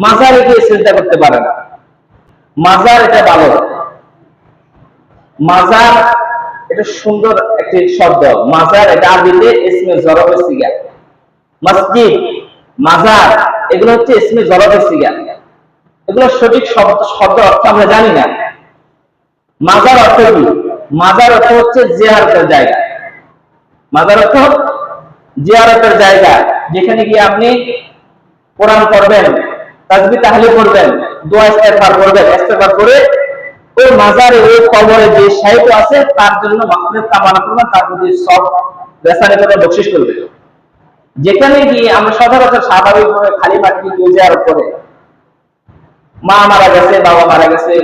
মাজারে গিয়ে চিন্তা করতে পারে না। মাজার এটা ভালো, মাজার এটা সুন্দর একটি শব্দ। মাজার এটা আরবিতে ইসমে জরফে সিগা। মসজিদ, মাজার এগুলো হচ্ছে ইসমে জরফে সিগা। এগুলো সঠিক শব্দ অর্থ আমরা জানি না। মাজার অর্থ কি? মাজার অর্থ হচ্ছে জিয়ারতের জায়গা। মাজার অর্থ জিয়ারতের জায়গা, যেখানে গিয়ে আপনি কোরআন পড়বেন, তাসবিহ তাহলিল করবেন, দোয়া ইস্তেগফার করবেন, ইস্তেগফার করে ওই মাজারে ওই কবরে যে শায়িত আছে তার জন্য মাগফিরাত কামনা করবেন, তার প্রতি সব বেসারে করে বকশিশ করবেন। যেখানে গিয়ে আমরা সচরাচর স্বাভাবিকভাবে খালি মাটি কেউ জিয়ারত করে, মা মারা গেছে, বাবা মারা গেছে,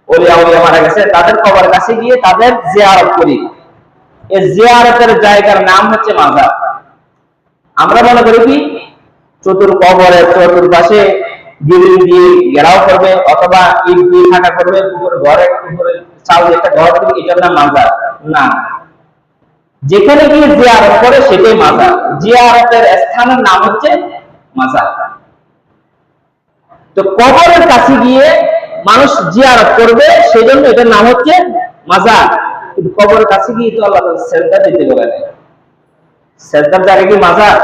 ওলিয়া ওলিয়া মারা গেছে, তাদের কবরের কাছে গিয়ে তাদের জিয়ারত করি। এই জিয়ারতের জায়গার নাম হচ্ছে মাজার। আমরা মনে করি কি কবরের চতুর্পাশে গ্রিল দিয়ে ঘেরাও করবে অথবা ইট দিয়ে ঢাকা করবে, ঘরে চাল একটা ঘর করবে, এটার নাম মাজার না। যেখানে গিয়ে জিয়ারত করে সেটাই মাজার। জিয়ারতের স্থানের নাম হচ্ছে মাজার। তো কবরের কাছে গিয়ে মানুষ জিয়ারত করবে, সেজন্য এটার নাম হচ্ছে মাজার। কিন্তু কবরের কাছে গিয়ে তো আল্লাহ সেজদা দিতে বলে না। সেজদার জায়গা কি মাজার?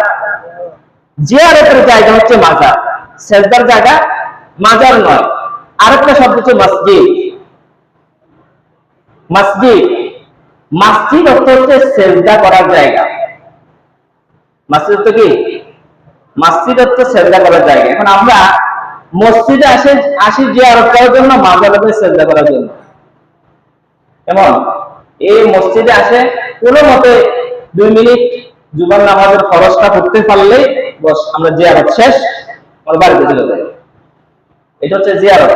জিয়ারতের জায়গা হচ্ছে মাজার, সেজদার জায়গা মাজার নয়। আরেকটা শব্দ হচ্ছে মসজিদ। মসজিদ, মসজিদ অর্থ হচ্ছে সেজদা করার জায়গা। মসজিদ অর্থ কি? মসজিদ অর্থ সেজদা করার জায়গা। এখন আমরা মসজিদে আসি জিয়ারত করার জন্য, মাজারে সেজদা করার জন্য। এমন এই মসজিদে আসে কোনো মতে 2 মিনিট জুমার নামাজের ফরজটা পড়তে পারলে বস আমরা জিয়ারত শেষ, আমরা বাড়িতে চলে যাই। এটা হচ্ছে জিয়ারত।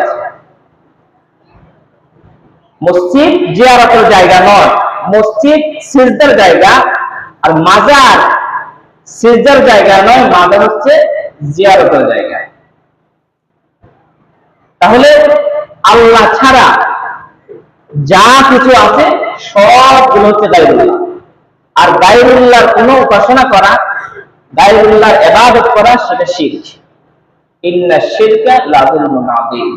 মসজিদ জিয়ারতের জায়গা নয়, মসজিদ সিজদার জায়গা। আর মাজার সিজদার জায়গা নয়, মাজার হচ্ছে জিয়ারতের জায়গা। তাহলে আল্লাহ ছাড়া যা কিছু আছে সবগুলো হচ্ছে গায়রুল্লাহ। আর গায়রুল্লাহর কোনো উপাসনা করা, গায়রুল্লাহর ইবাদত করা, সেটা শিরক। ইন্নাশ শিরকা লাযুলমুন আযীম।